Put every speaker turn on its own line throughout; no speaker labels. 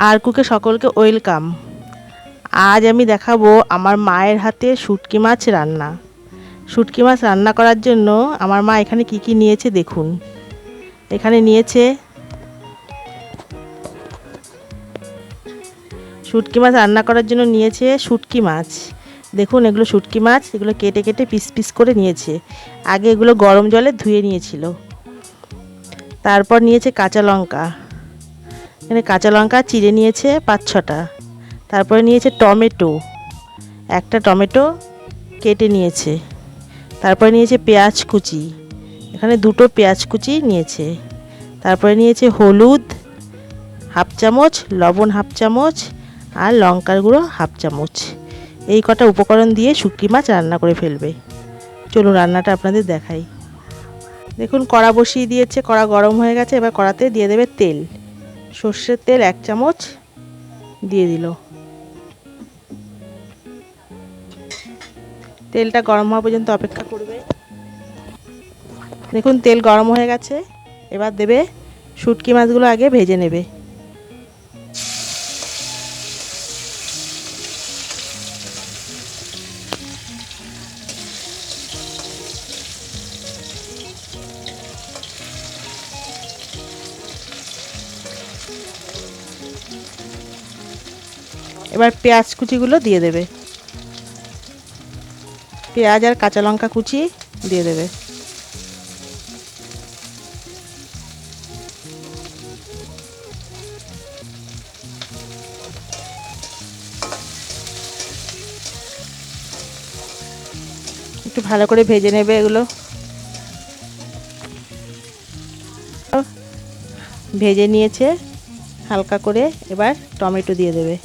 আর কুকে সকলকে ওয়েলকাম। আজ আমি দেখাবো আমার মায়ের হাতে শুটকি মাছ রান্না। শুটকি মাছ রান্না করার জন্য আমার মা এখানে কি কি নিয়েছে দেখুন। এখানে নিয়েছে শুটকি মাছ রান্না করার জন্য নিয়েছে শুটকি মাছ। দেখুন এগুলো শুটকি মাছ, এগুলো কেটে কেটে পিস পিস করে নিয়েছে। আগে এগুলো গরম জলে ধুয়ে নিয়েছিল। তারপর নিয়েছে কাঁচা লঙ্কা, এখানে কাঁচা লঙ্কা চিড়ে নিয়েছে 5-6টা। তারপরে নিয়েছে টমেটো, একটা টমেটো কেটে নিয়েছে। তারপরে নিয়েছে পেঁয়াজ কুচি, এখানে 2টো পেঁয়াজ কুচি নিয়েছে। তারপরে নিয়েছে হলুদ 1/2 চামচ, লবণ 1/2 চামচ আর লঙ্কার গুঁড়ো 1/2 চামচ। এই কটা উপকরণ দিয়ে শুটকি মাছ রান্না করে ফেলবে। চলুন রান্নাটা আপনাদের দেখাই। দেখুন কড়া বসিয়ে দিয়েছে, কড়া গরম হয়ে গেছে। এবার কড়াতে দিয়ে দেবে তেল। সর্ষের তেল 1 চামচ দিয়ে দিল। তেলটা গরম হওয়া পর্যন্ত অপেক্ষা করবে। দেখুন তেল গরম হয়ে গেছে। এবার দেবে শুটকি মাছগুলো, আগে ভেজে নেবে। এবার পেঁয়াজ কুচিগুলো দিয়ে দেবে, পেঁয়াজ আর কাঁচা লঙ্কা কুচি দিয়ে দেবে। একটু ভালো করে ভেজে নেবে এগুলো। ভেজে নিয়েছে হালকা করে। এবার টমেটো দিয়ে দেবে।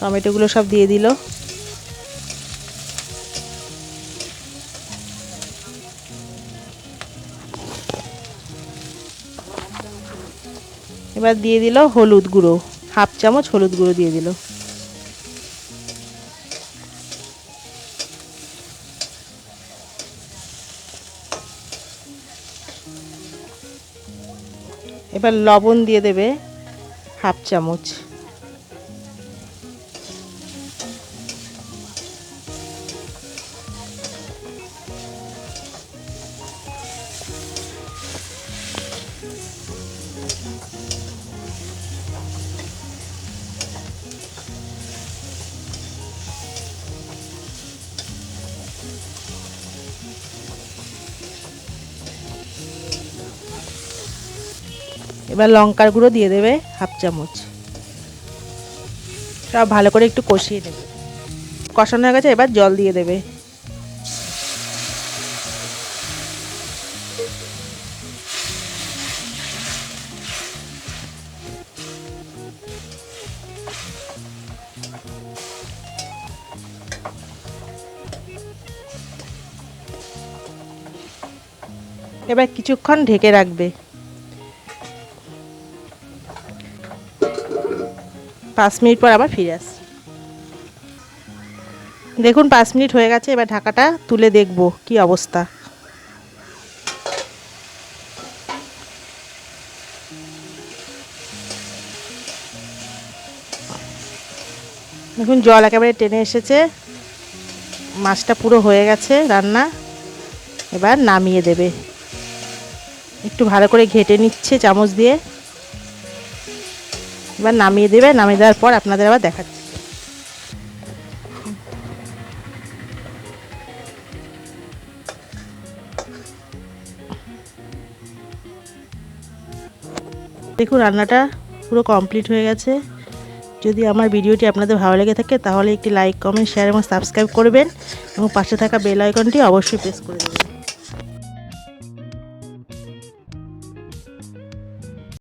টমেটোগুলো সব দিয়ে দিল। এবার দিয়ে দিল হলুদ গুঁড়ো, 1/2 চামচ হলুদ গুঁড়ো দিয়ে দিল। এবার লবণ দিয়ে দেবে 1/2 চামচ। এবার লঙ্কার গুঁড়ো দিয়ে দেবে 1/2 চামচ। সব ভালো করে একটু কষিয়ে নেবে। কষানো হয়ে গেছে, এবার জল দিয়ে দেবে। এবার কিছুক্ষণ ঢেকে রাখবে। 5 মিনিট পর আবার ফিরে আসছি। দেখুন 5 মিনিট হয়ে গেছে। এবার ঢাকাটা তুলে দেখব কি অবস্থা। দেখুন জল একেবারে টেনে এসেছে, মাছটা পুরো হয়ে গেছে রান্না। এবার নামিয়ে দেবে। একটু ভালো করে ঘেটে নিচ্ছে চামচ দিয়ে। এবার নামিয়ে দেবে। নামিয়ে দেওয়ার পর আপনাদের আবার দেখাচ্ছি। দেখুন রান্নাটা পুরো কমপ্লিট হয়ে গেছে। যদি আমার ভিডিওটি আপনাদের ভালো লেগে থাকে তাহলে একটি লাইক, কমেন্ট, শেয়ার এবং সাবস্ক্রাইব করবেন এবং পাশে থাকা বেল আইকনটি অবশ্যই প্রেস করে দেবেন।